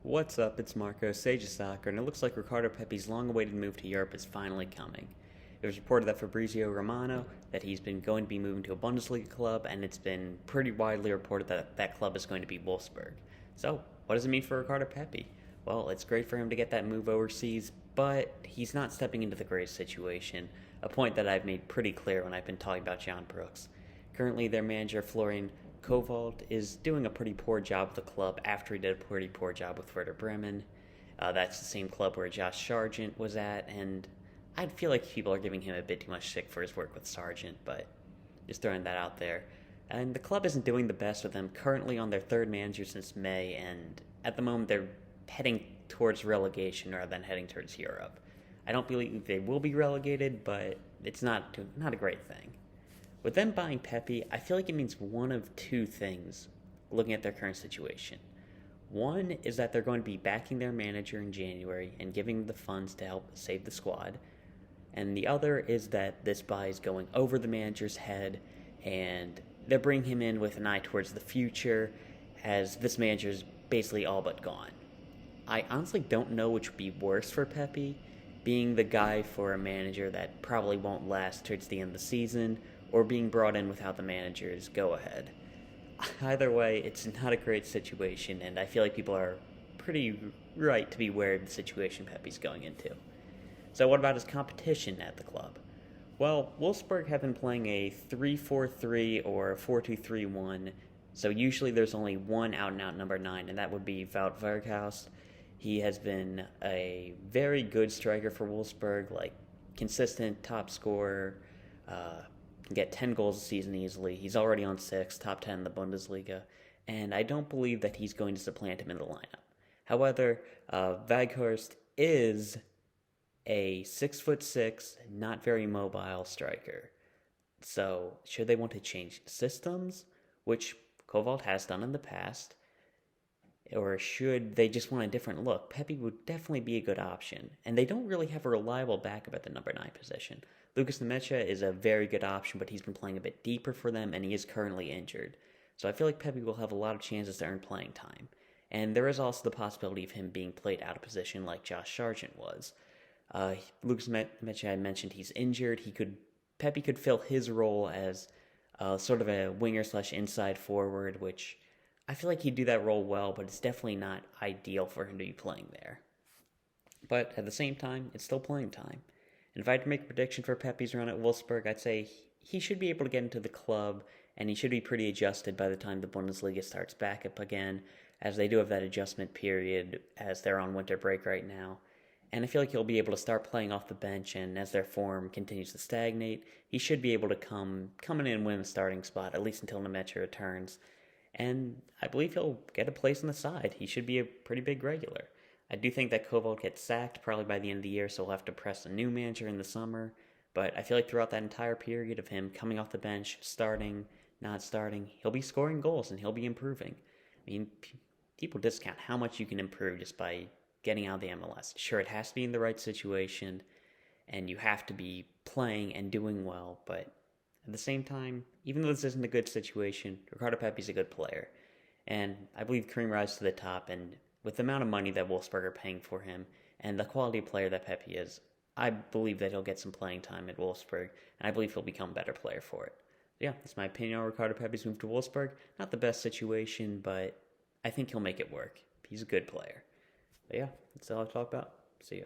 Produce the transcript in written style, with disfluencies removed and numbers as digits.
What's up? It's Marco, Sage of Soccer, and it looks like Ricardo Pepi's long-awaited move to Europe is finally coming. It was reported that Fabrizio Romano that he's been going to be moving to a Bundesliga club, and it's been pretty widely reported that that club is going to be Wolfsburg. So, what does it mean for Ricardo Pepi? Well, it's great for him to get that move overseas, but he's not stepping into the greatest situation, a point that I've made pretty clear when I've been talking about John Brooks. Currently, their manager, Florian Kohfeldt, is doing a pretty poor job with the club after he did a pretty poor job with Werder Bremen. That's the same club where Josh Sargent was at, and I feel like people are giving him a bit too much stick for his work with Sargent, but just throwing that out there. And the club isn't doing the best with them, currently on their third manager since May, and at the moment they're heading towards relegation rather than heading towards Europe. I don't believe they will be relegated, but it's not a great thing. With them buying Pepi, I feel like it means one of two things looking at their current situation. One is that they're going to be backing their manager in January and giving the funds to help save the squad. And the other is that this buy is going over the manager's head and they're bringing him in with an eye towards the future as this manager is basically all but gone. I honestly don't know which would be worse for Pepi, being the guy for a manager that probably won't last towards the end of the season, or being brought in without the manager's go-ahead. Either way, it's not a great situation, and I feel like people are pretty right to be wary of the situation Pepi's going into. So what about his competition at the club? Well, Wolfsburg have been playing a 3-4-3 or a 4-2-3-1, so usually there's only one out-and-out number 9, and that would be Wout Weghorst. He has been a very good striker for Wolfsburg, like consistent top scorer, can get 10 goals a season easily. He's already on 6, top 10 in the Bundesliga, and I don't believe that he's going to supplant him in the lineup. However, Weghorst is a 6'6", not very mobile striker. So, should they want to change systems, which Kovac has done in the past, or should they just want a different look? Pepi would definitely be a good option, and they don't really have a reliable backup at the number 9 position. Lucas Nemecha is a very good option, but he's been playing a bit deeper for them, and he is currently injured. So I feel like Pepi will have a lot of chances to earn playing time. And there is also the possibility of him being played out of position like Josh Sargent was. Lucas Nemecha, I mentioned he's injured. Pepi could fill his role as sort of a winger/inside forward, which I feel like he'd do that role well, but it's definitely not ideal for him to be playing there. But at the same time, it's still playing time. And if I had to make a prediction for Pepi's run at Wolfsburg, I'd say he should be able to get into the club, and he should be pretty adjusted by the time the Bundesliga starts back up again, as they do have that adjustment period as they're on winter break right now. And I feel like he'll be able to start playing off the bench, and as their form continues to stagnate, he should be able to come in and win a starting spot, at least until Nemecha returns. And I believe he'll get a place on the side. He should be a pretty big regular. I do think that Kovac gets sacked probably by the end of the year, so we'll have to press a new manager in the summer. But I feel like throughout that entire period of him coming off the bench, starting, not starting, he'll be scoring goals and he'll be improving. I mean, people discount how much you can improve just by getting out of the MLS. Sure, it has to be in the right situation, and you have to be playing and doing well, but at the same time, even though this isn't a good situation, Ricardo Pepi's a good player. And I believe Kareem rises to the top, and with the amount of money that Wolfsburg are paying for him and the quality of player that Pepi is, I believe that he'll get some playing time at Wolfsburg, and I believe he'll become a better player for it. Yeah, that's my opinion on Ricardo Pepi's move to Wolfsburg. Not the best situation, but I think he'll make it work. He's a good player. But yeah, that's all I'll talk about. See ya.